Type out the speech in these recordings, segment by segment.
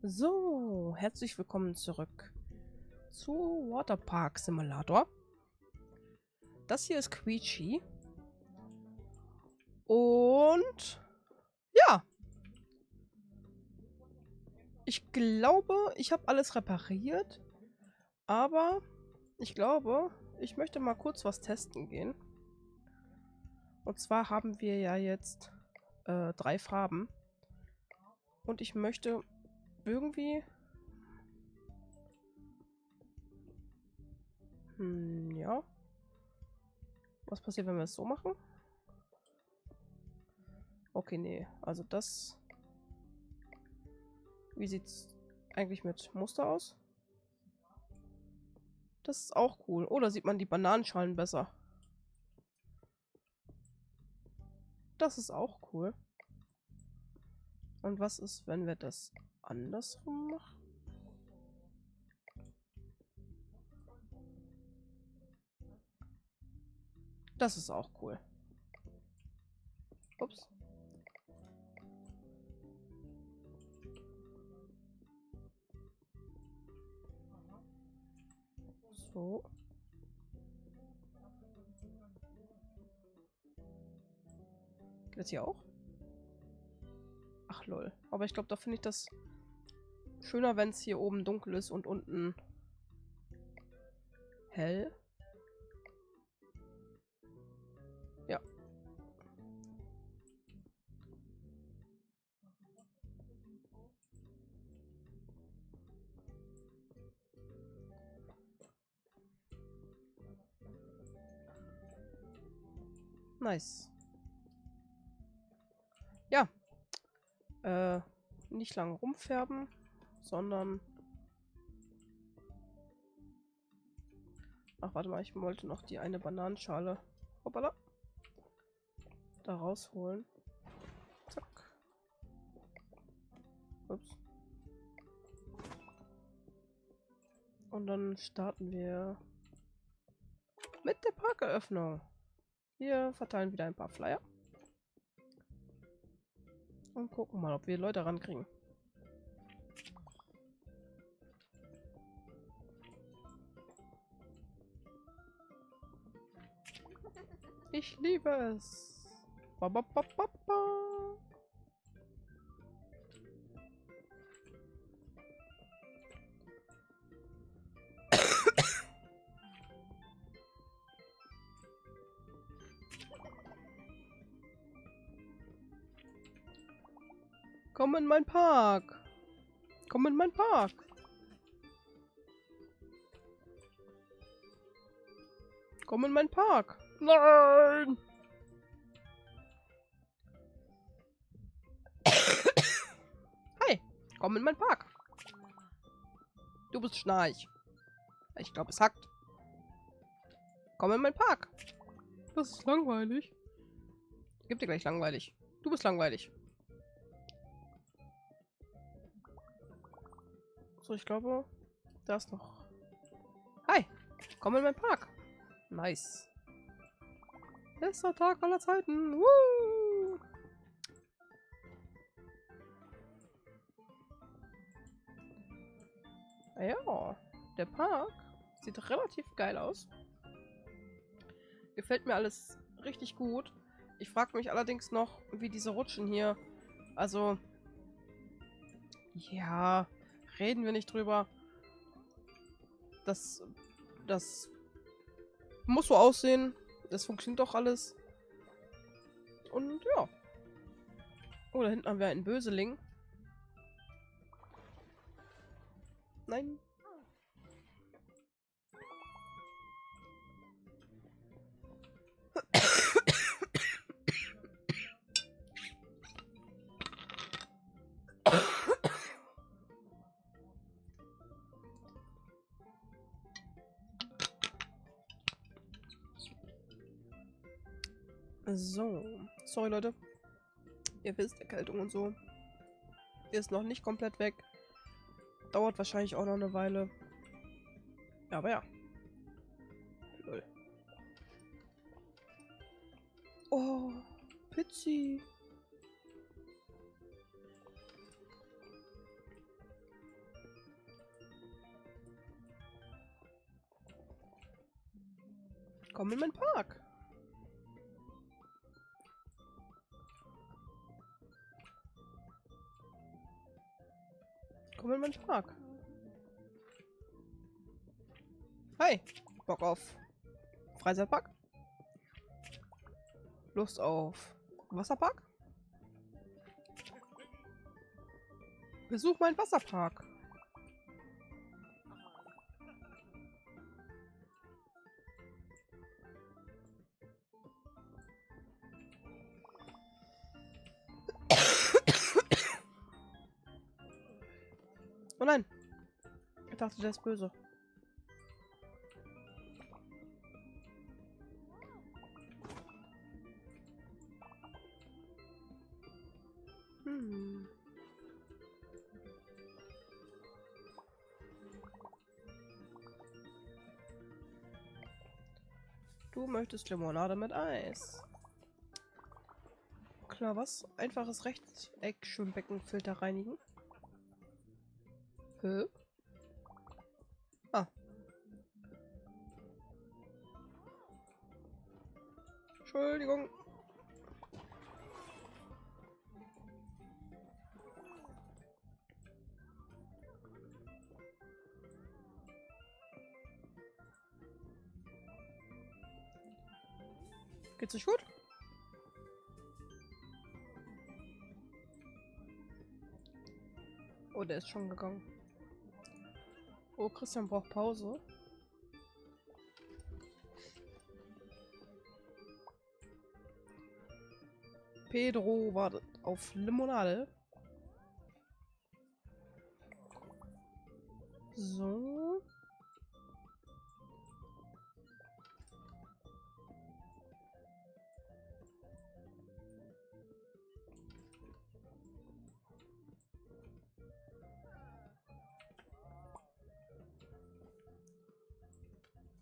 So, herzlich willkommen zurück zu Waterpark Simulator. Das hier ist Quietschi. Und ja, ich glaube, ich habe alles repariert, aber ich glaube, ich möchte mal kurz was testen gehen. Und zwar haben wir ja jetzt 3 Farben. Und ich möchte irgendwie... ja. Was passiert, wenn wir es so machen? Okay, nee. Also das... Wie sieht's eigentlich mit Muster aus? Das ist auch cool. Oder sieht man die Bananenschalen besser? Das ist auch cool. Und was ist, wenn wir das andersrum machen? Das ist auch cool. Ups. So. Geht das hier auch? Ach lol. Aber ich glaube, da finde ich das schöner, wenn es hier oben dunkel ist und unten hell. Ja. Nice. Ja. Nicht lange rumfärben, sondern... Ach, warte mal, ich wollte noch die eine Bananenschale, hoppala, da rausholen. Zack. Ups. Und dann starten wir mit der Parkeröffnung. Wir verteilen wieder ein paar Flyer. Und gucken mal, ob wir Leute rankriegen. Ich liebe es. Ba, ba, ba, ba, ba. Komm in mein Park. Komm in mein Park. Komm in mein Park. Nein! Hi, komm in mein Park. Du bist Schnarch. Ich glaube, es hackt. Komm in mein Park. Das ist langweilig. Gib dir gleich langweilig. Du bist langweilig. So, ich glaube, da ist noch... Hi, komm in mein Park. Nice. Bester Tag aller Zeiten. Woo! Ja, der Park sieht relativ geil aus. Gefällt mir alles richtig gut. Ich frage mich allerdings noch, wie diese Rutschen hier... Also... Ja, reden wir nicht drüber. Das muss so aussehen. Das funktioniert doch alles. Und ja. Oh, da hinten haben wir einen Böseling. Nein. So. Sorry, Leute. Ihr wisst, Erkältung und so. Ist noch nicht komplett weg. Dauert wahrscheinlich auch noch eine Weile. Aber ja. Lol. Oh, Pizzi. Komm in meinen Park. Komm in meinen Park. Hi. Bock auf Freizeitpark? Lust auf Wasserpark? Besuch meinen Wasserpark. Oh nein. Ich dachte, der ist böse. Hm. Du möchtest Limonade mit Eis. Klar, was? Einfaches Rechteck-Schwimmbeckenfilter reinigen. Hä? Ah. Entschuldigung. Geht's nicht gut? Oh, der ist schon gegangen. Oh, Christian braucht Pause. Pedro wartet auf Limonade. So.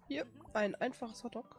Hier, ein einfaches Hotdog.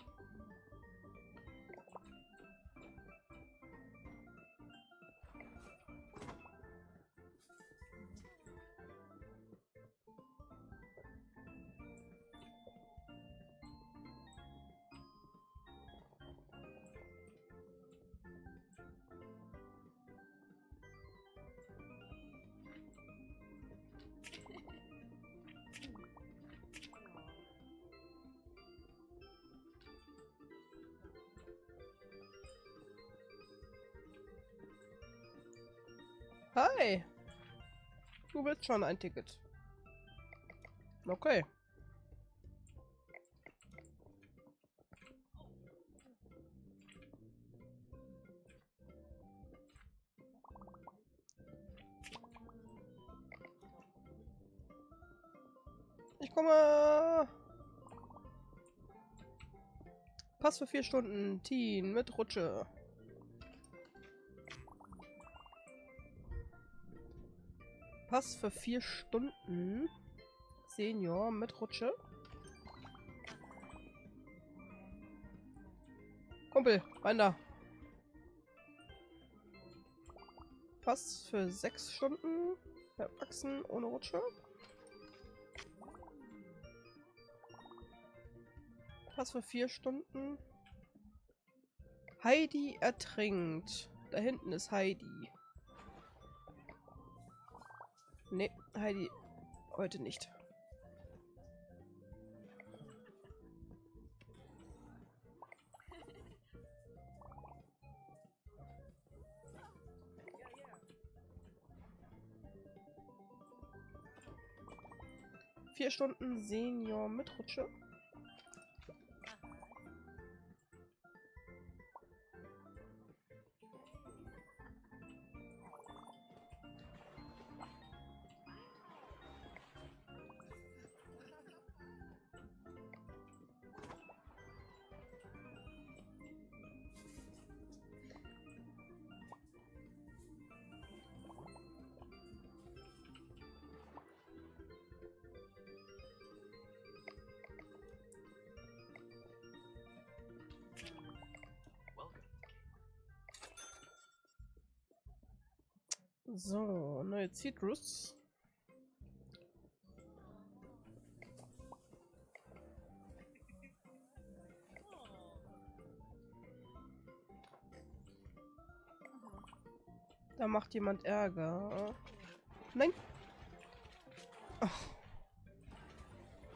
Hi! Du willst schon ein Ticket. Okay. Ich komme. Pass für 4 Stunden. Teen mit Rutsche. Pass für 4 Stunden. Senior mit Rutsche. Kumpel, rein da. Pass für 6 Stunden. Erwachsen ohne Rutsche. Pass für 4 Stunden. Heidi ertrinkt. Da hinten ist Heidi. Nee, Heidi heute nicht. Vier Stunden Senior mit Rutsche. So, neue Citrus. Da macht jemand Ärger. Nein. Ach.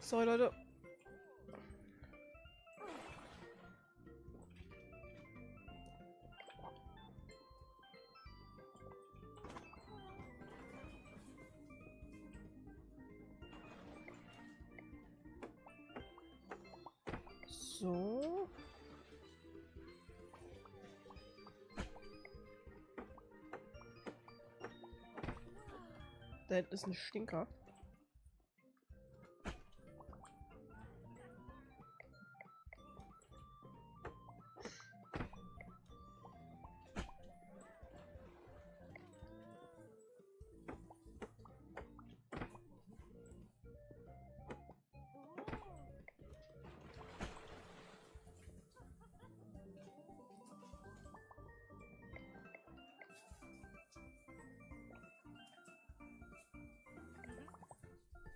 Sorry, Leute. So. Da hinten ist ein Stinker.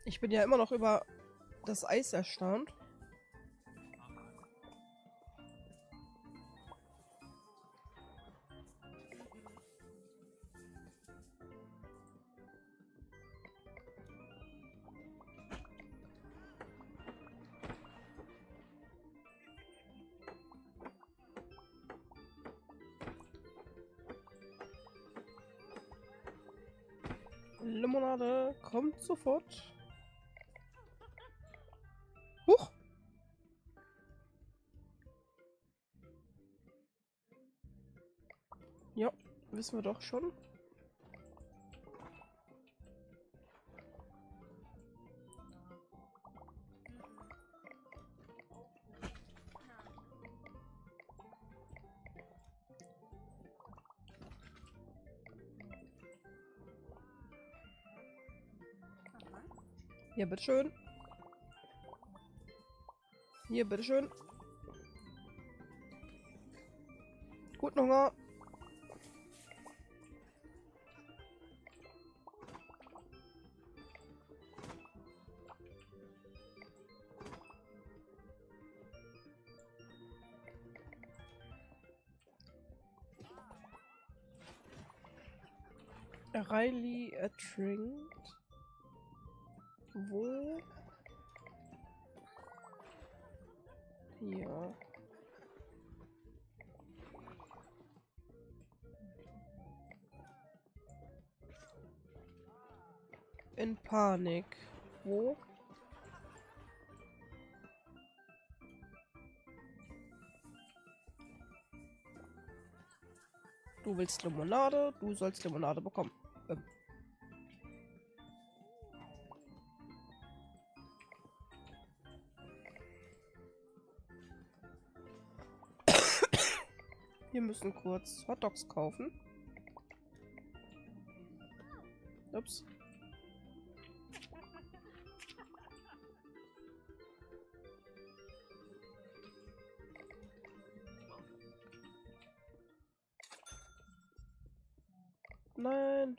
Ich bin ja immer noch über das Eis erstaunt. Limonade kommt sofort. Huch! Ja, wissen wir doch schon. Ja, bitteschön. Hier, bitteschön. Guten Hunger. Riley ertrinkt. Wo? Hier. In Panik. Wo? Du willst Limonade, du sollst Limonade bekommen. Wir müssen kurz Hotdogs kaufen. Ups. Nein.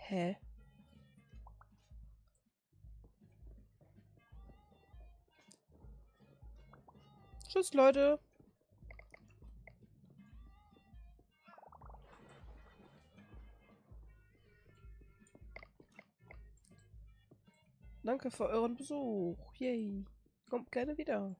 Hä? Tschüss, Leute. Danke für euren Besuch. Yay. Kommt gerne wieder.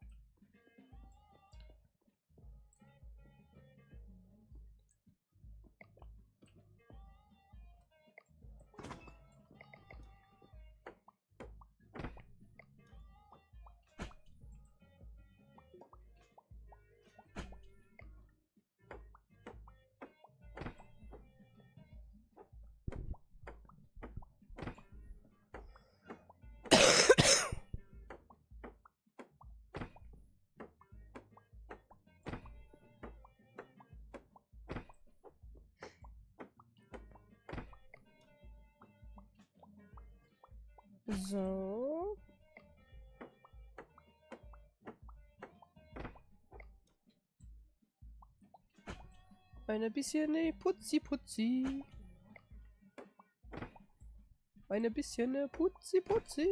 So. Ein bisschen putzi putzi. Ein bisschen putzi putzi.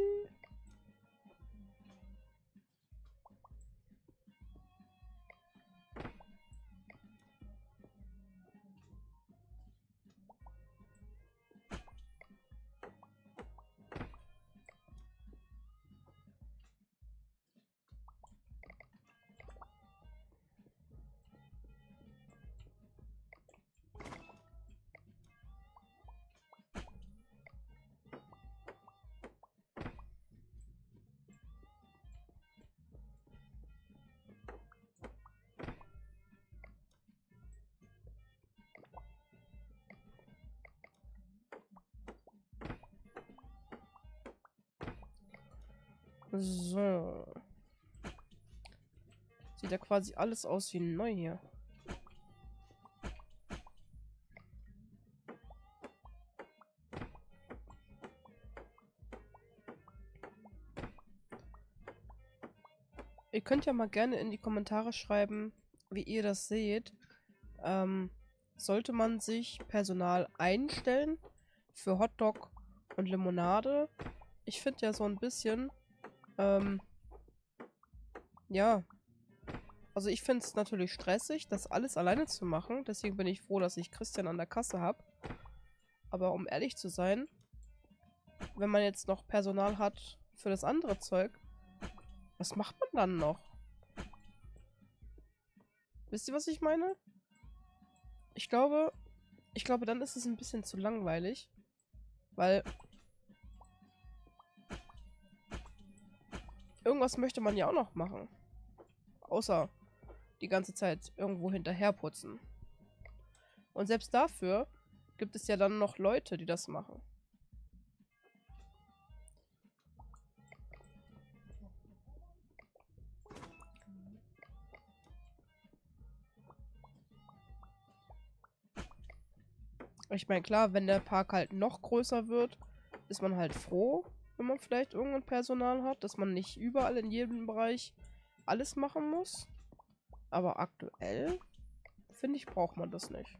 So. Sieht ja quasi alles aus wie neu hier. Ihr könnt ja mal gerne in die Kommentare schreiben, wie ihr das seht. Sollte man sich Personal einstellen für Hotdog und Limonade? Ich finde ja so ein bisschen, ja, also ich finde es natürlich stressig, das alles alleine zu machen. Deswegen bin ich froh, dass ich Christian an der Kasse habe. Aber um ehrlich zu sein, wenn man jetzt noch Personal hat für das andere Zeug, was macht man dann noch? Wisst ihr, was ich meine? Ich glaube, dann ist es ein bisschen zu langweilig, weil irgendwas möchte man ja auch noch machen. Außer die ganze Zeit irgendwo hinterherputzen. Und selbst dafür gibt es ja dann noch Leute, die das machen. Ich meine, klar, wenn der Park halt noch größer wird, ist man halt froh, wenn man vielleicht irgendein Personal hat, dass man nicht überall in jedem Bereich alles machen muss. Aber aktuell, finde ich, braucht man das nicht.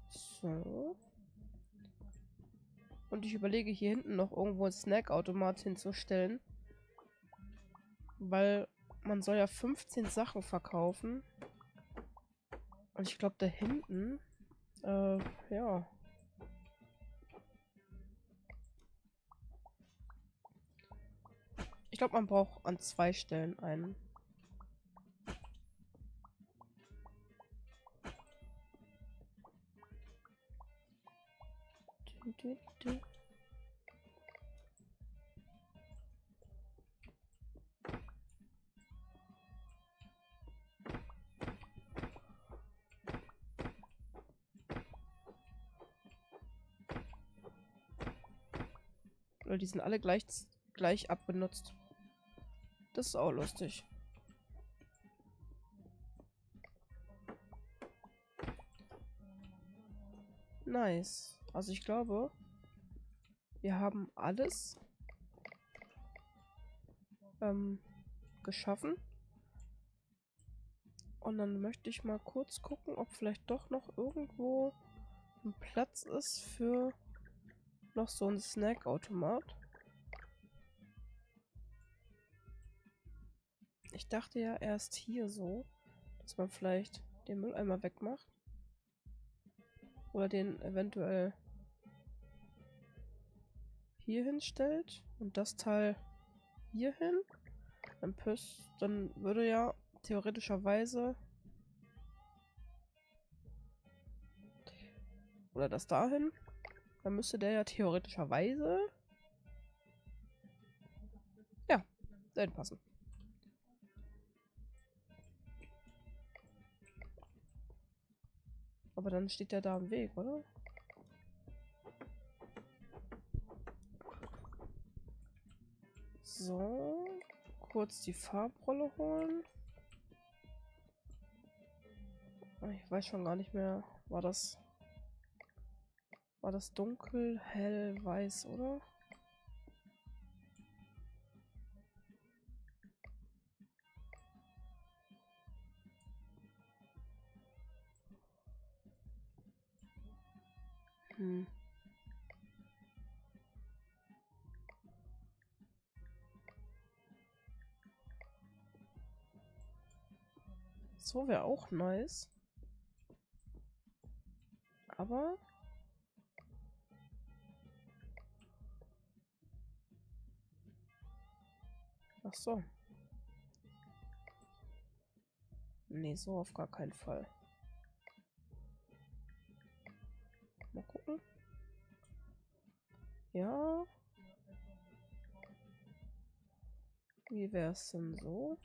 So. Und ich überlege, hier hinten noch irgendwo einen Snackautomat hinzustellen. Weil man soll ja 15 Sachen verkaufen. Und ich glaube, da hinten, ja. Ich glaube, man braucht an 2 Stellen einen. Oder die sind alle gleich abgenutzt. Das ist auch lustig. Nice. Also ich glaube, wir haben alles geschaffen. Und dann möchte ich mal kurz gucken, ob vielleicht doch noch irgendwo ein Platz ist für noch so ein Snackautomat. Ich dachte ja erst hier so, dass man vielleicht den Mülleimer wegmacht. Oder den eventuell hier hinstellt und das Teil hier hin. Dann würde ja theoretischerweise oder das dahin. Dann müsste der ja theoretischerweise ja, dahin passen. Aber dann steht der da im Weg, oder? So, kurz die Farbrolle holen. Ich weiß schon gar nicht mehr. War das dunkel, hell, weiß, oder? Hm. So wäre auch nice. Aber ach so. Nee, so auf gar keinen Fall. Mal gucken. Ja. Wie wäre es denn so?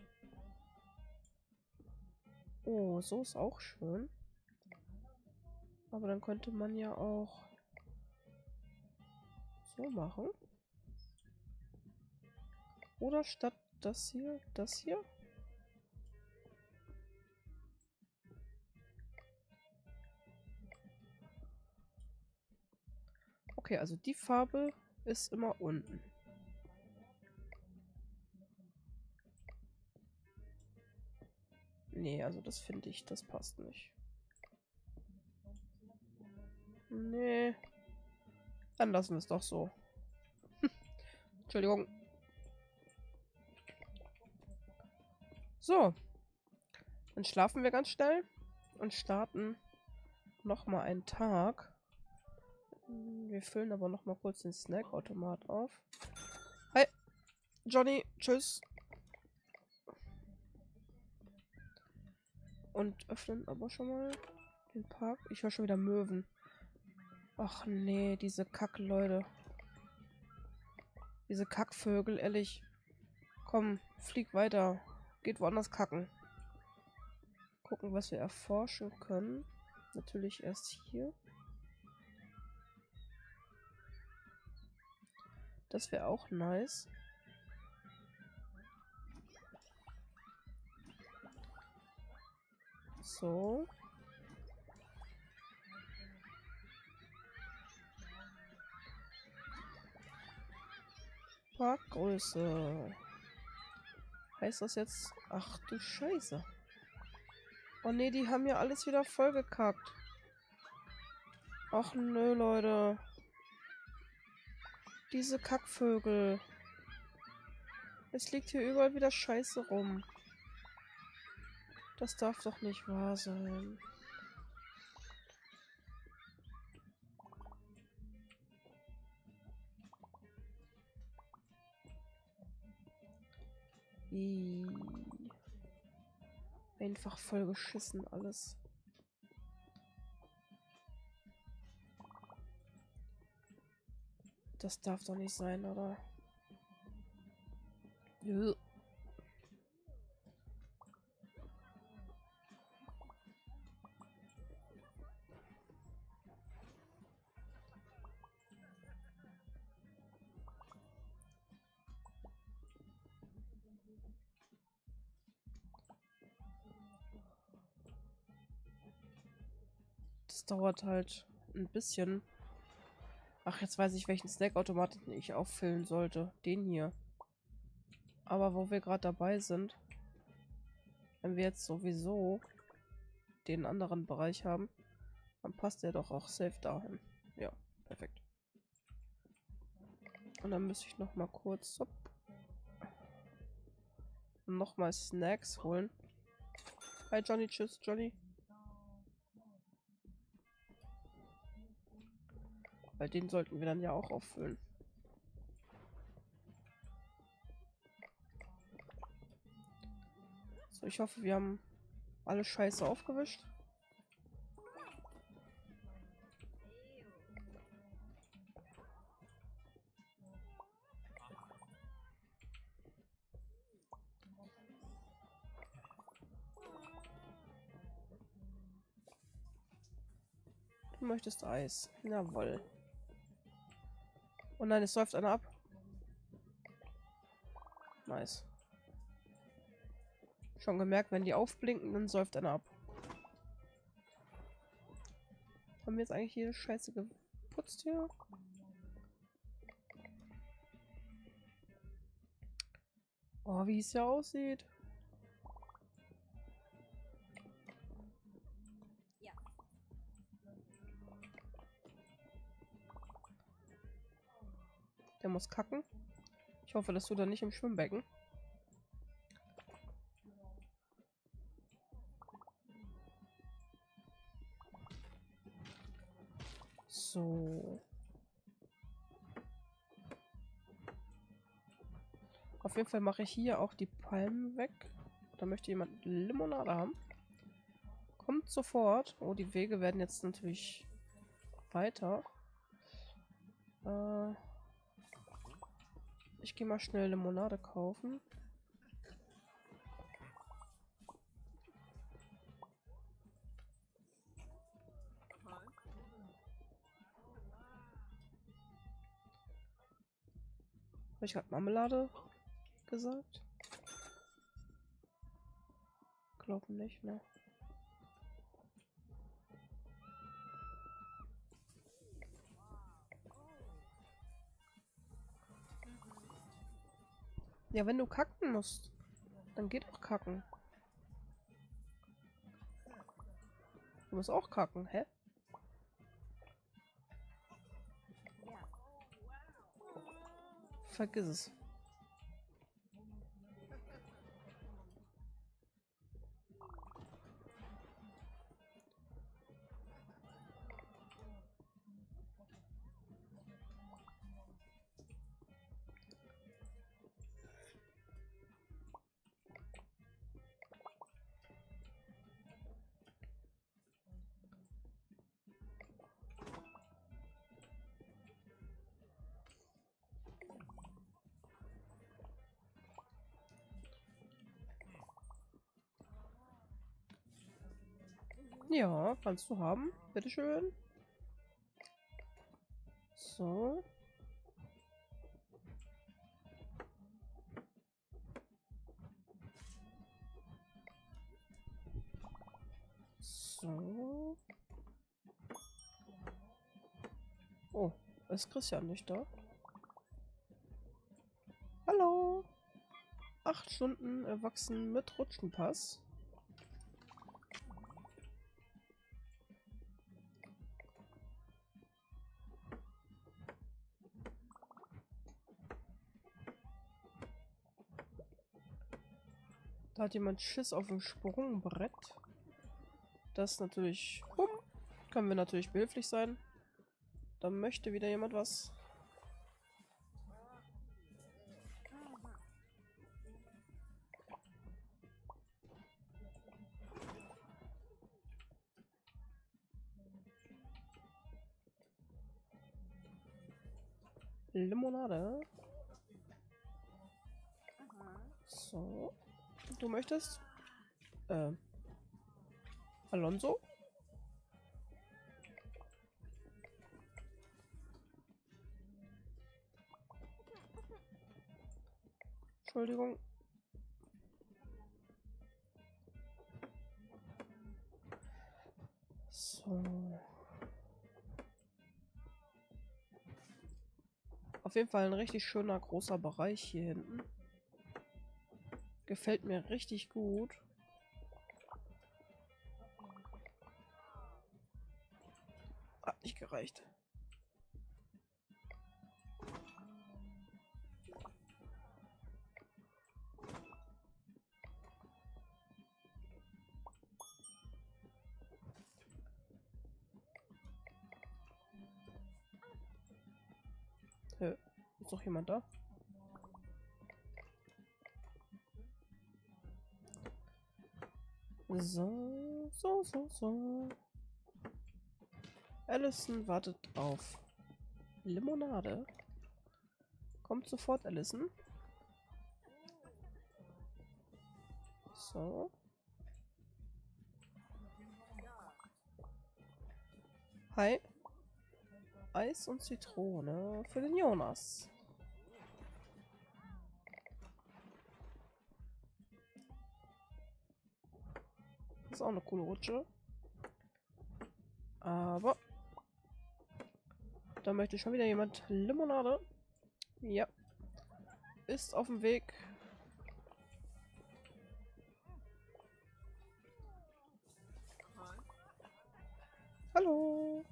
Oh, so ist auch schön. Aber dann könnte man ja auch so machen. Oder statt das hier, das hier? Okay, also die Farbe ist immer unten. Nee, also das finde ich, das passt nicht. Nee. Dann lassen wir es doch so. Entschuldigung. So. Dann schlafen wir ganz schnell und starten nochmal einen Tag. Wir füllen aber nochmal kurz den Snackautomat auf. Hi, Johnny. Tschüss. Und öffnen aber schon mal den Park. Ich höre schon wieder Möwen. Ach nee, diese Kackleute. Diese Kackvögel, ehrlich. Komm, flieg weiter. Geht woanders kacken. Gucken, was wir erforschen können. Natürlich erst hier. Das wäre auch nice. So. Parkgröße. Heißt das jetzt... Ach du Scheiße. Oh ne, die haben ja alles wieder vollgekackt. Ach nö, Leute. Diese Kackvögel. Es liegt hier überall wieder Scheiße rum. Das darf doch nicht wahr sein. Ih. Einfach voll geschissen alles. Das darf doch nicht sein, oder? Ugh. Das dauert halt ein bisschen. Ach, jetzt weiß ich, welchen Snackautomaten ich auffüllen sollte. Den hier. Aber wo wir gerade dabei sind, wenn wir jetzt sowieso den anderen Bereich haben, dann passt der doch auch safe dahin. Ja, perfekt. Und dann müsste ich noch mal kurz noch mal Snacks holen. Hi Johnny, tschüss Johnny. Weil den sollten wir dann ja auch auffüllen. So, ich hoffe, wir haben alle Scheiße aufgewischt. Du möchtest Eis. Jawohl. Oh nein, es säuft einer ab. Nice. Schon gemerkt, wenn die aufblinken, dann säuft einer ab. Haben wir jetzt eigentlich jede Scheiße geputzt hier? Oh, wie es ja aussieht. Der muss kacken. Ich hoffe, das tut er nicht im Schwimmbecken. So. Auf jeden Fall mache ich hier auch die Palmen weg. Da möchte jemand Limonade haben. Kommt sofort. Oh, die Wege werden jetzt natürlich weiter. Ich gehe mal schnell Limonade kaufen. Habe ich gerade Marmelade gesagt? Glaube nicht, ne? Ja, wenn du kacken musst, dann geht auch kacken. Du musst auch kacken, hä? Vergiss es. Ja, kannst du haben. Bitteschön. So. So. Oh, ist Christian nicht da? Hallo. 8 Stunden erwachsen mit Rutschenpass. Da hat jemand Schiss auf dem Sprungbrett. Das ist natürlich... können wir natürlich behilflich sein. Da möchte wieder jemand was. Limonade. So. Du möchtest? Alonso? Entschuldigung. So. Auf jeden Fall ein richtig schöner großer Bereich hier hinten. Gefällt mir richtig gut. Hat nicht gereicht. Ist noch jemand da? So. Allison wartet auf Limonade. Kommt sofort, Allison. So. Hi. Eis und Zitrone für den Jonas. Das ist auch eine coole Rutsche. Aber Da möchte schon wieder jemand Limonade. Ja. Ist auf dem Weg. Hallo.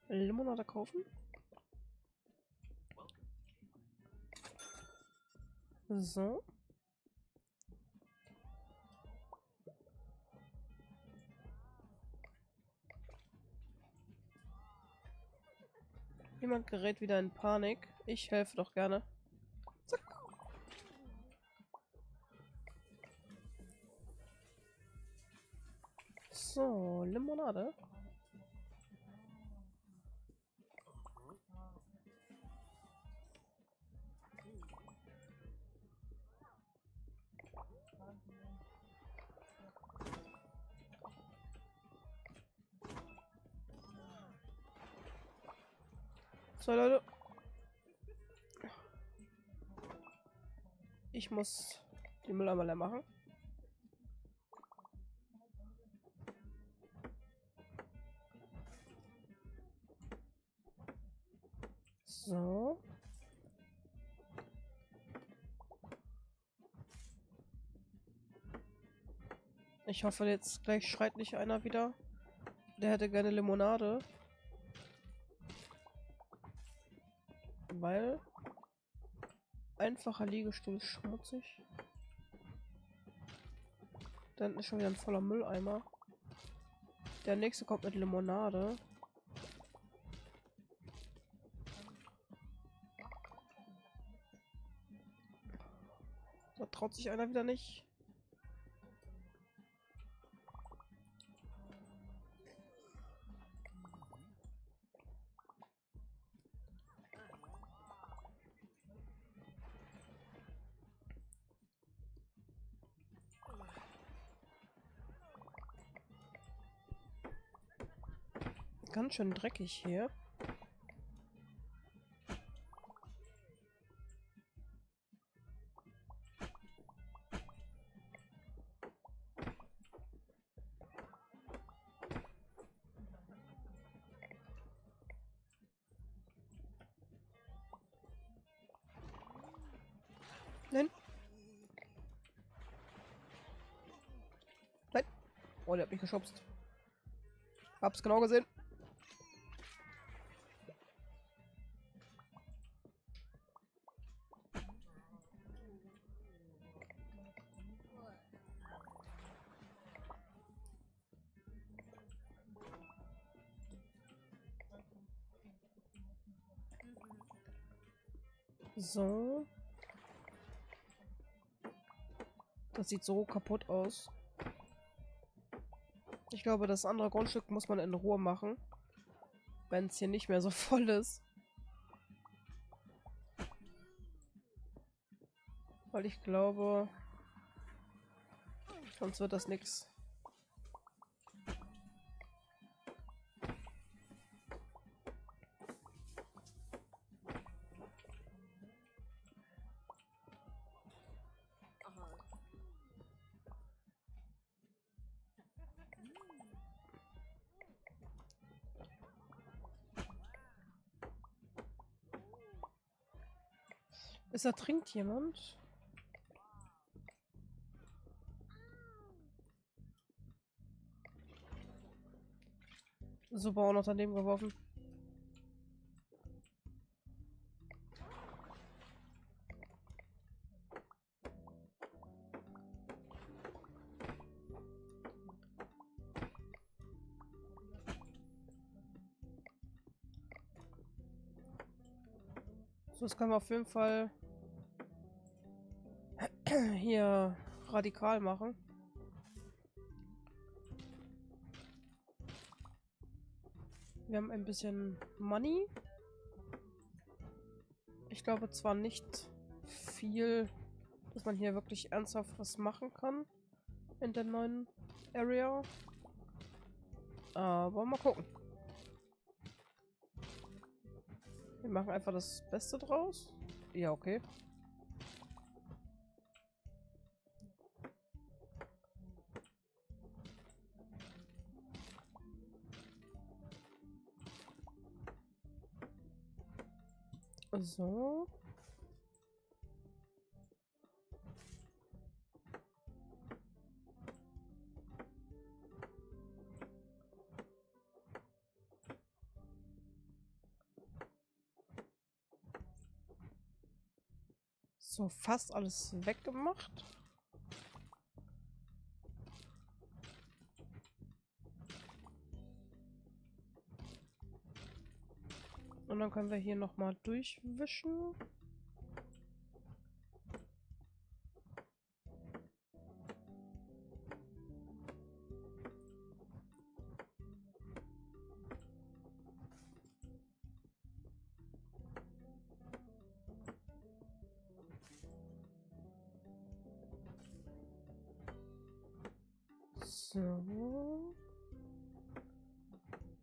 Limonade kaufen. So. Jemand gerät wieder in Panik. Ich helfe doch gerne. Zack. So, Limonade. So, Leute. Ich muss die Mülleimer leer machen. So. Ich hoffe, jetzt gleich schreit nicht einer wieder. Der hätte gerne Limonade. Weil einfacher Liegestuhl ist schmutzig. Da hinten ist schon wieder ein voller Mülleimer. Der nächste kommt mit Limonade. Da traut sich einer wieder nicht. Ganz schön dreckig hier. Nein. Nein. Oh, der hat mich geschubst. Hab's genau gesehen. So. Das sieht so kaputt aus. Ich glaube, das andere Grundstück muss man in Ruhe machen. Wenn es hier nicht mehr so voll ist. Weil ich glaube, sonst wird das nix. Da trinkt jemand? Super, auch noch daneben geworfen. So, das können wir auf jeden Fall hier radikal machen. Wir haben ein bisschen Money. Ich glaube zwar nicht viel, dass man hier wirklich ernsthaft was machen kann in der neuen Area. Aber mal gucken. Wir machen einfach das Beste draus. Ja, okay. So. So, fast alles weggemacht. Und dann können wir hier nochmal durchwischen. So.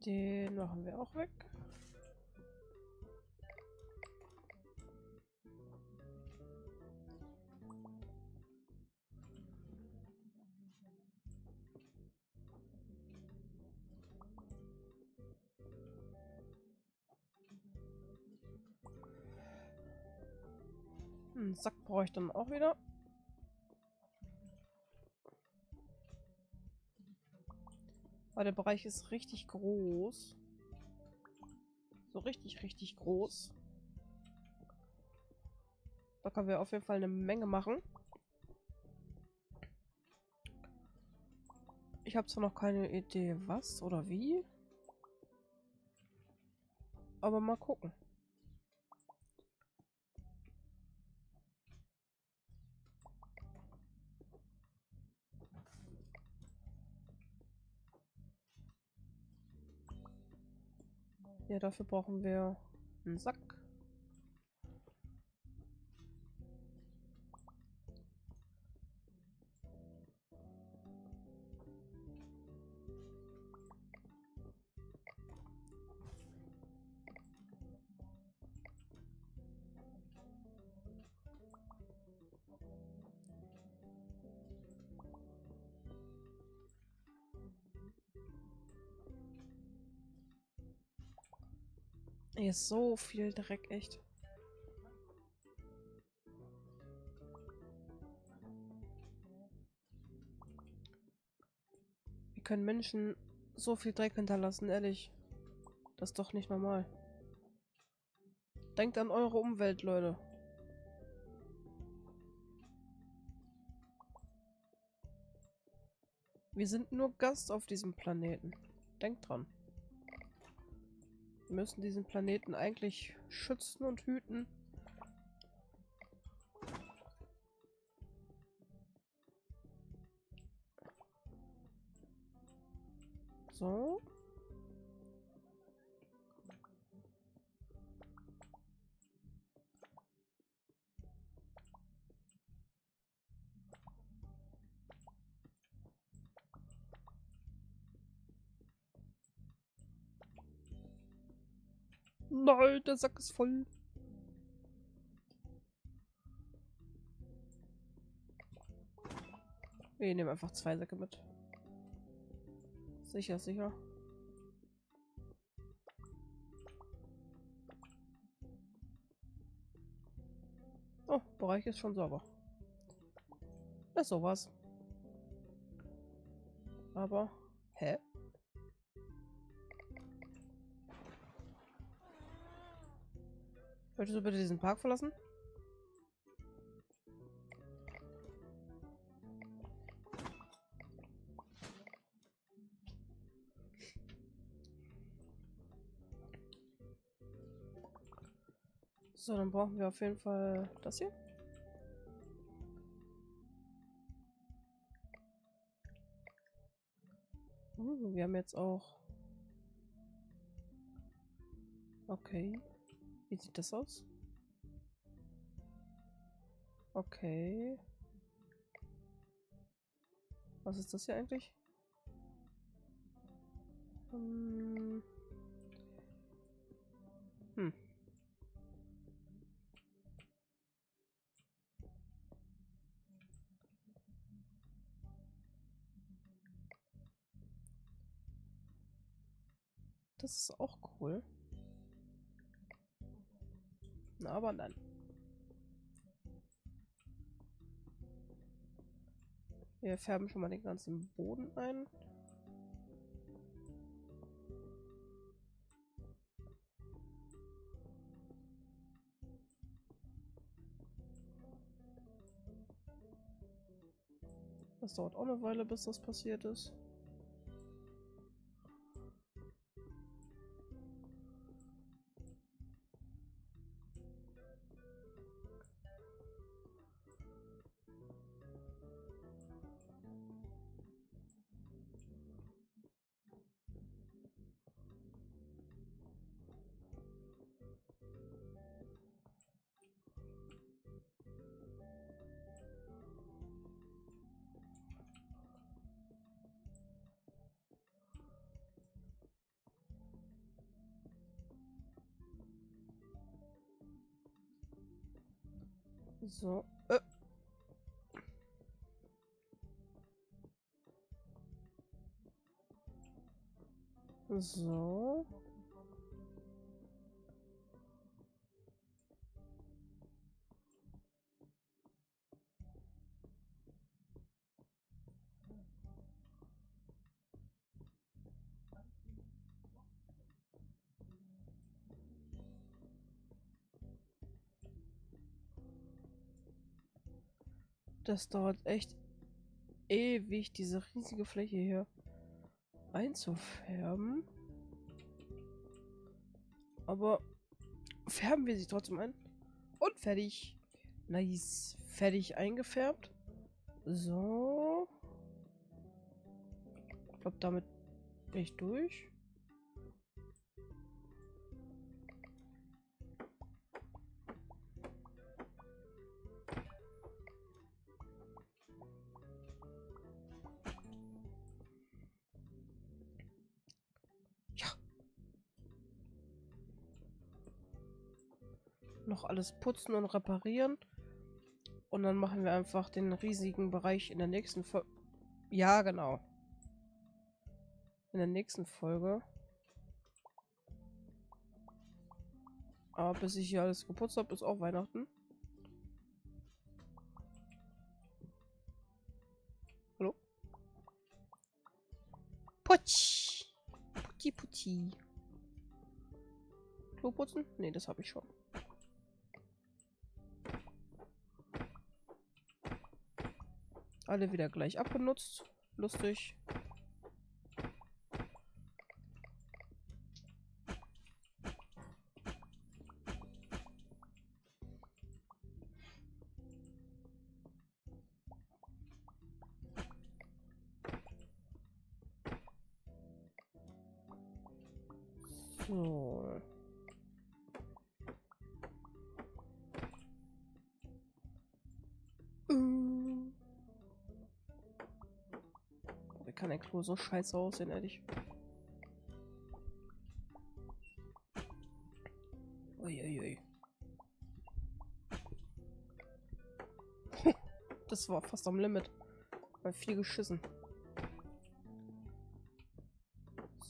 Den machen wir auch weg. Einen Sack brauche ich dann auch wieder. Weil der Bereich ist richtig groß. So richtig, richtig groß. Da können wir auf jeden Fall eine Menge machen. Ich habe zwar noch keine Idee, was oder wie. Aber mal gucken. Ja, dafür brauchen wir einen Sack. Hier ist so viel Dreck, echt. Wie können Menschen so viel Dreck hinterlassen, ehrlich? Das ist doch nicht normal. Denkt an eure Umwelt, Leute. Wir sind nur Gast auf diesem Planeten. Denkt dran. Wir müssen diesen Planeten eigentlich schützen und hüten. So. Nein, der Sack ist voll. Wir nehmen einfach 2 Säcke mit. Sicher, sicher. Oh, Bereich ist schon sauber. Ist sowas. Aber, hä? Möchtest du bitte diesen Park verlassen? So, dann brauchen wir auf jeden Fall das hier. Wir haben jetzt auch... Okay. Wie sieht das aus? Okay. Was ist das hier eigentlich? Hm. Das ist auch cool. Aber nein. Wir färben schon mal den ganzen Boden ein. Das dauert auch eine Weile, bis das passiert ist. So. So. Das dauert echt ewig, diese riesige Fläche hier einzufärben. Aber färben wir sie trotzdem ein. Und fertig. Nice. Fertig eingefärbt. So. Ich glaube, damit bin ich durch. Ja. Noch alles putzen und reparieren. Und dann machen wir einfach den riesigen Bereich in der nächsten Folge. Ja, genau. In der nächsten Folge. Aber bis ich hier alles geputzt habe, ist auch Weihnachten. Hallo? Putsch! Putti Putti. Klo putzen? Ne, das habe ich schon. Alle wieder gleich abgenutzt. Lustig. So. Wie kann ein Klo so scheiße aussehen, ehrlich? Uiuiui. Das war fast am Limit. Bei viel geschissen.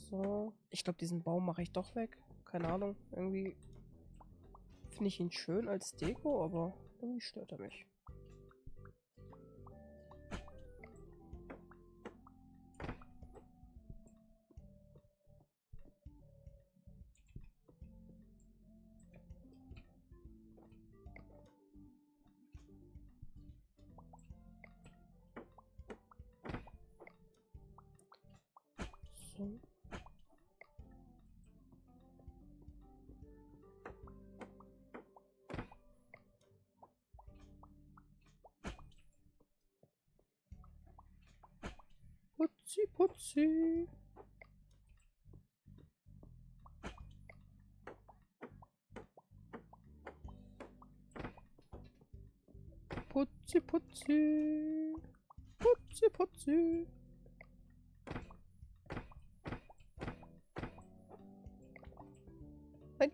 So. Ich glaube, diesen Baum mache ich doch weg. Keine Ahnung. Irgendwie finde ich ihn schön als Deko, aber irgendwie stört er mich. So. Putzi, putzi. Putzi, putzi. Putzi, putzi. Nein.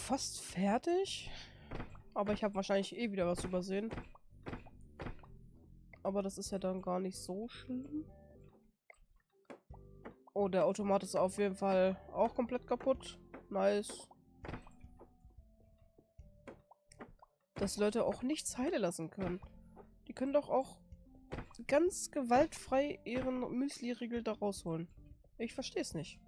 fast fertig. Aber ich habe wahrscheinlich eh wieder was übersehen. Aber das ist ja dann gar nicht so schlimm. Oh, der Automat ist auf jeden Fall auch komplett kaputt. Nice. Dass Leute auch nichts heile lassen können. Die können doch auch ganz gewaltfrei ihren Müsli-Riegel da rausholen. Ich verstehe es nicht.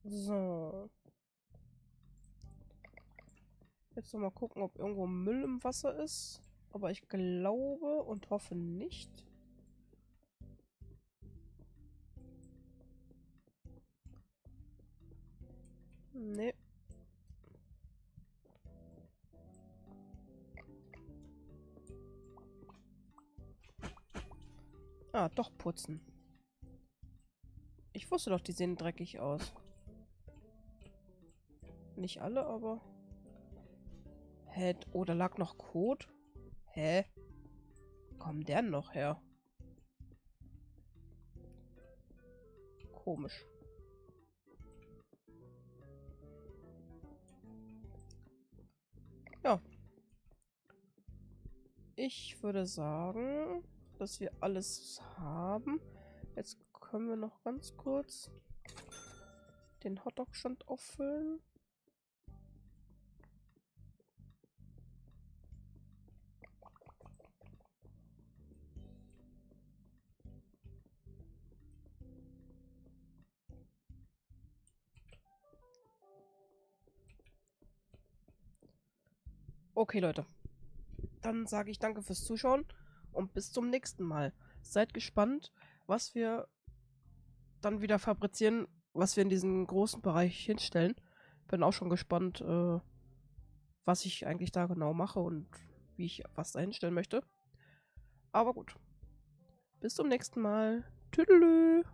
So. Jetzt noch mal gucken, ob irgendwo Müll im Wasser ist. Aber ich glaube und hoffe nicht. Nee. Ah, doch putzen. Ich wusste doch, die sehen dreckig aus. Nicht alle, aber... Hä? Oh, da lag noch Kot? Hä? Wo kommt der denn noch her? Komisch. Ja. Ich würde sagen, dass wir alles haben. Jetzt können wir noch ganz kurz den Hotdog-Stand auffüllen. Okay, Leute. Dann sage ich danke fürs Zuschauen und bis zum nächsten Mal. Seid gespannt, was wir dann wieder fabrizieren, was wir in diesen großen Bereich hinstellen. Bin auch schon gespannt, was ich eigentlich da genau mache und wie ich was da hinstellen möchte. Aber gut. Bis zum nächsten Mal. Tüdelü.